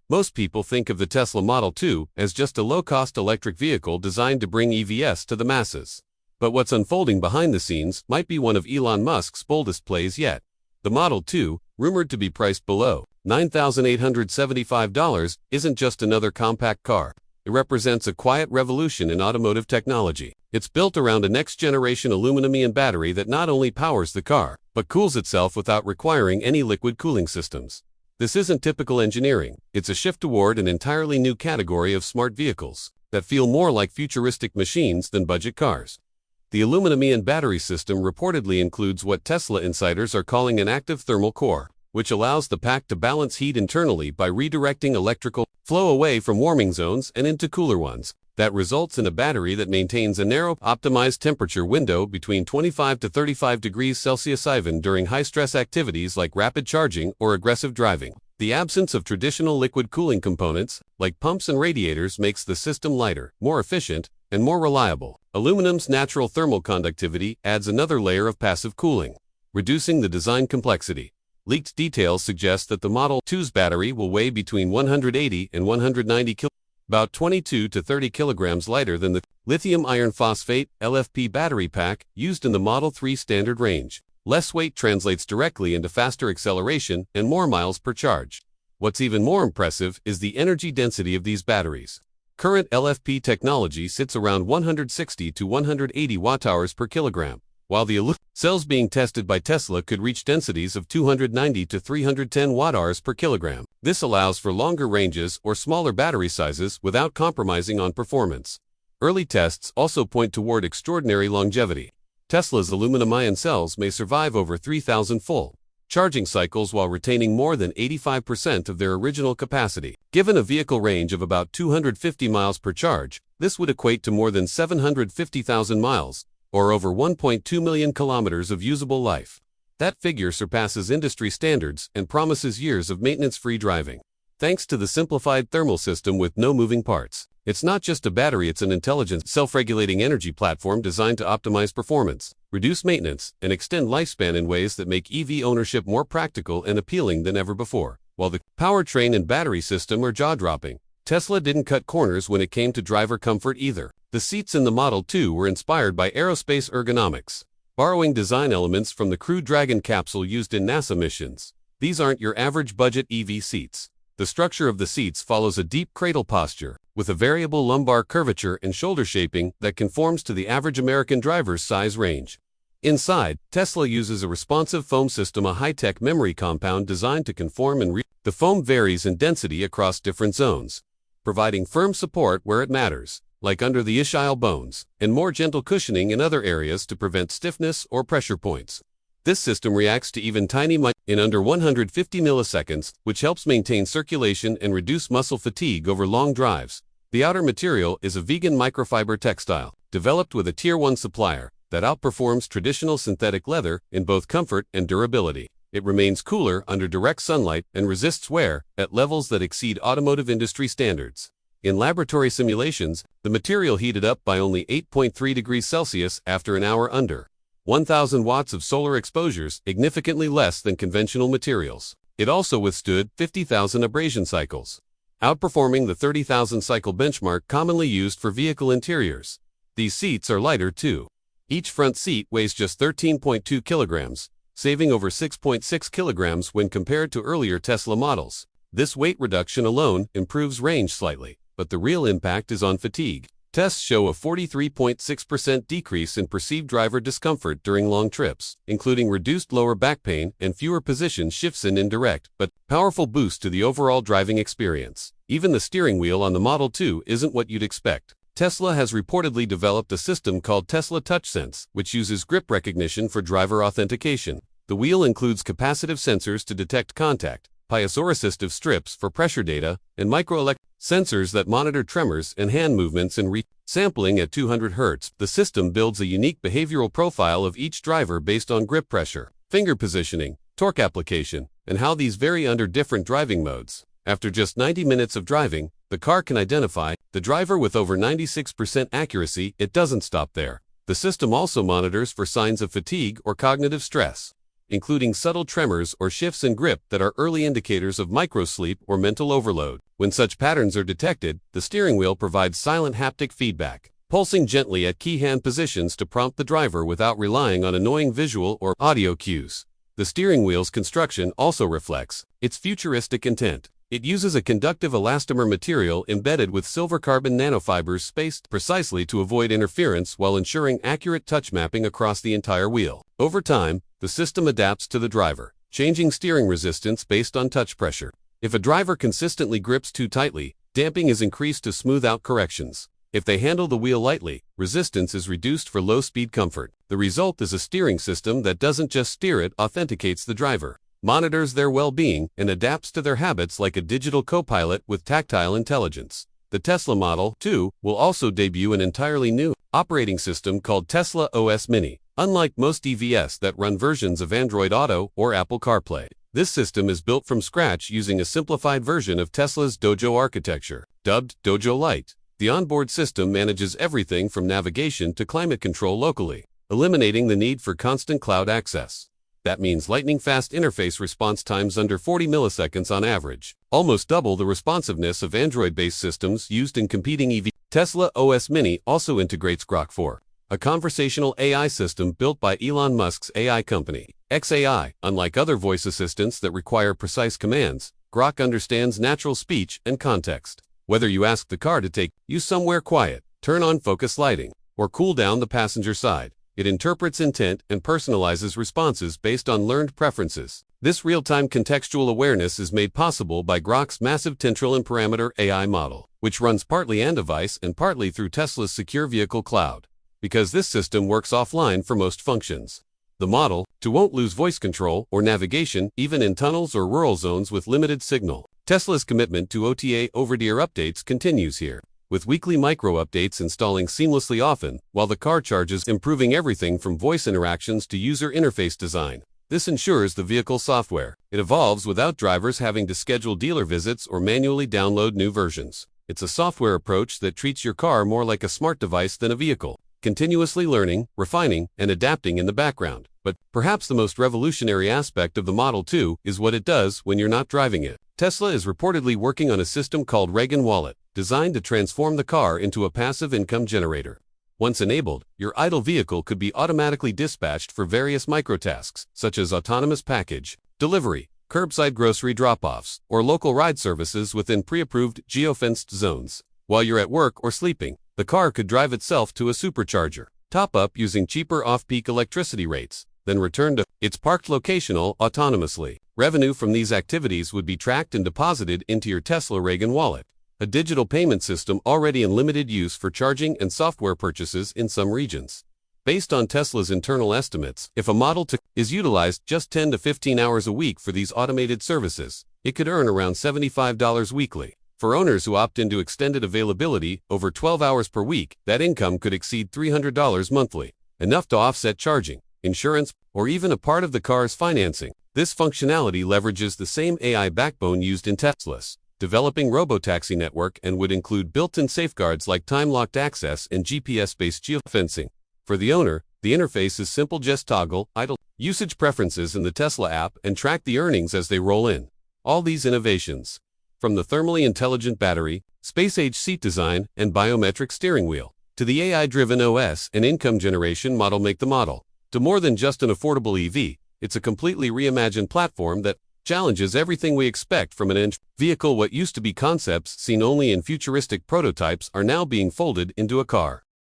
Most people think of the Tesla Model 2 as just a low-cost electric vehicle designed to bring EVs to the masses. But what's unfolding behind the scenes might be one of Elon Musk's boldest plays yet. The Model 2, rumored to be priced below $9,875, isn't just another compact car. It represents a quiet revolution in automotive technology. It's built around a next-generation aluminum-ion battery that not only powers the car, but cools itself without requiring any liquid cooling systems. This isn't typical engineering. It's a shift toward an entirely new category of smart vehicles that feel more like futuristic machines than budget cars. The aluminum-ion battery system reportedly includes what Tesla insiders are calling an active thermal core, which allows the pack to balance heat internally by redirecting electrical flow away from warming zones and into cooler ones. That results in a battery that maintains a narrow, optimized temperature window between 25 to 35 degrees Celsius even during high-stress activities like rapid charging or aggressive driving. The absence of traditional liquid cooling components, like pumps and radiators, makes the system lighter, more efficient, and more reliable. Aluminum's natural thermal conductivity adds another layer of passive cooling, reducing the design complexity. Leaked details suggest that the Model 2's battery will weigh between 180 and 190 kilograms, about 22 to 30 kilograms lighter than the lithium iron phosphate (LFP) battery pack used in the Model 3 standard range. Less weight translates directly into faster acceleration and more miles per charge. What's even more impressive is the energy density of these batteries. Current LFP technology sits around 160 to 180 watt-hours per kilogram, while the cells being tested by Tesla could reach densities of 290 to 310 watt-hours per kilogram. This allows for longer ranges or smaller battery sizes without compromising on performance. Early tests also point toward extraordinary longevity. Tesla's aluminum-ion cells may survive over 3,000 full charging cycles while retaining more than 85% of their original capacity. Given a vehicle range of about 250 miles per charge, this would equate to more than 750,000 miles, or over 1.2 million kilometers of usable life. That figure surpasses industry standards and promises years of maintenance-free driving. Thanks to the simplified thermal system with no moving parts. It's not just a battery, it's an intelligent, self-regulating energy platform designed to optimize performance, reduce maintenance, and extend lifespan in ways that make EV ownership more practical and appealing than ever before. While the powertrain and battery system are jaw-dropping, Tesla didn't cut corners when it came to driver comfort either. The seats in the Model 2 were inspired by aerospace ergonomics, borrowing design elements from the Crew Dragon capsule used in NASA missions. These aren't your average budget EV seats. The structure of the seats follows a deep cradle posture, with a variable lumbar curvature and shoulder shaping that conforms to the average American driver's size range. Inside, Tesla uses a responsive foam system, a high-tech memory compound designed to conform and the foam varies in density across different zones, providing firm support where it matters, like under the ischial bones, and more gentle cushioning in other areas to prevent stiffness or pressure points. This system reacts to even tiny in under 150 milliseconds, which helps maintain circulation and reduce muscle fatigue over long drives. The outer material is a vegan microfiber textile, developed with a Tier 1 supplier, that outperforms traditional synthetic leather in both comfort and durability. It remains cooler under direct sunlight and resists wear at levels that exceed automotive industry standards. In laboratory simulations, the material heated up by only 8.3 degrees Celsius after an hour under 1,000 watts of solar exposures, significantly less than conventional materials. It also withstood 50,000 abrasion cycles, outperforming the 30,000 cycle benchmark commonly used for vehicle interiors. These seats are lighter too. Each front seat weighs just 13.2 kilograms, saving over 6.6 kilograms when compared to earlier Tesla models. This weight reduction alone improves range slightly, but the real impact is on fatigue. Tests show a 43.6% decrease in perceived driver discomfort during long trips, including reduced lower back pain and fewer position shifts, an indirect but powerful boost to the overall driving experience. Even the steering wheel on the Model 2 isn't what you'd expect. Tesla has reportedly developed a system called Tesla TouchSense, which uses grip recognition for driver authentication. The wheel includes capacitive sensors to detect contact, piezoresistive strips for pressure data, and microelectronic sensors that monitor tremors and hand movements and sampling at 200 Hz. The system builds a unique behavioral profile of each driver based on grip pressure, finger positioning, torque application, and how these vary under different driving modes. After just 90 minutes of driving, the car can identify the driver with over 96% accuracy. It doesn't stop there. The system also monitors for signs of fatigue or cognitive stress. including subtle tremors or shifts in grip that are early indicators of microsleep or mental overload. When such patterns are detected, the steering wheel provides silent haptic feedback, pulsing gently at key hand positions to prompt the driver without relying on annoying visual or audio cues. The steering wheel's construction also reflects its futuristic intent. It uses a conductive elastomer material embedded with silver carbon nanofibers spaced precisely to avoid interference while ensuring accurate touch mapping across the entire wheel. Over time, the system adapts to the driver, changing steering resistance based on touch pressure. If a driver consistently grips too tightly, damping is increased to smooth out corrections. If they handle the wheel lightly, resistance is reduced for low-speed comfort. The result is a steering system that doesn't just steer, it authenticates the driver, monitors their well-being, and adapts to their habits like a digital co-pilot with tactile intelligence. The Tesla Model 2 will also debut an entirely new operating system called Tesla OS Mini. Unlike most EVs that run versions of Android Auto or Apple CarPlay, this system is built from scratch using a simplified version of Tesla's Dojo architecture, dubbed Dojo Lite. The onboard system manages everything from navigation to climate control locally, eliminating the need for constant cloud access. That means lightning-fast interface response times under 40 milliseconds on average, almost double the responsiveness of Android-based systems used in competing EVs. Tesla OS Mini also integrates Grok 4, a conversational AI system built by Elon Musk's AI company, XAI. Unlike other voice assistants that require precise commands, Grok understands natural speech and context. Whether you ask the car to take you somewhere quiet, turn on focus lighting, or cool down the passenger side, it interprets intent and personalizes responses based on learned preferences. This real-time contextual awareness is made possible by Grok's massive Tensor and Parameter AI model, which runs partly on-device and partly through Tesla's secure vehicle cloud. Because this system works offline for most functions, the Model 2 won't lose voice control or navigation even in tunnels or rural zones with limited signal. Tesla's commitment to OTA over-the-air updates continues here, with weekly micro-updates installing seamlessly often, while the car charges, improving everything from voice interactions to user interface design. This ensures the vehicle software. It evolves without drivers having to schedule dealer visits or manually download new versions. It's a software approach that treats your car more like a smart device than a vehicle, continuously learning, refining, and adapting in the background. But perhaps the most revolutionary aspect of the Model 2 is what it does when you're not driving it. Tesla is reportedly working on a system called Reagan Wallet, designed to transform the car into a passive income generator. Once enabled, your idle vehicle could be automatically dispatched for various microtasks, such as autonomous package delivery, curbside grocery drop-offs, or local ride services within pre-approved geofenced zones. While you're at work or sleeping, the car could drive itself to a supercharger, top up using cheaper off-peak electricity rates, then return to its parked location autonomously. Revenue from these activities would be tracked and deposited into your Tesla Reagan Wallet, a digital payment system already in limited use for charging and software purchases in some regions. Based on Tesla's internal estimates, if a Model 2 is utilized just 10 to 15 hours a week for these automated services, it could earn around $75 weekly. For owners who opt into extended availability over 12 hours per week, that income could exceed $300 monthly, enough to offset charging, insurance, or even a part of the car's financing. This functionality leverages the same AI backbone used in Tesla's developing robotaxi network and would include built-in safeguards like time-locked access and GPS-based geofencing. For the owner, the interface is simple: just toggle idle usage preferences in the Tesla app and track the earnings as they roll in. All these innovations, from the thermally intelligent battery, space-age seat design, and biometric steering wheel, to the AI-driven OS and income generation model, make the Model 2 more than just an affordable EV. It's a completely reimagined platform that challenges everything we expect from an vehicle. What used to be concepts seen only in futuristic prototypes are now being folded into a car.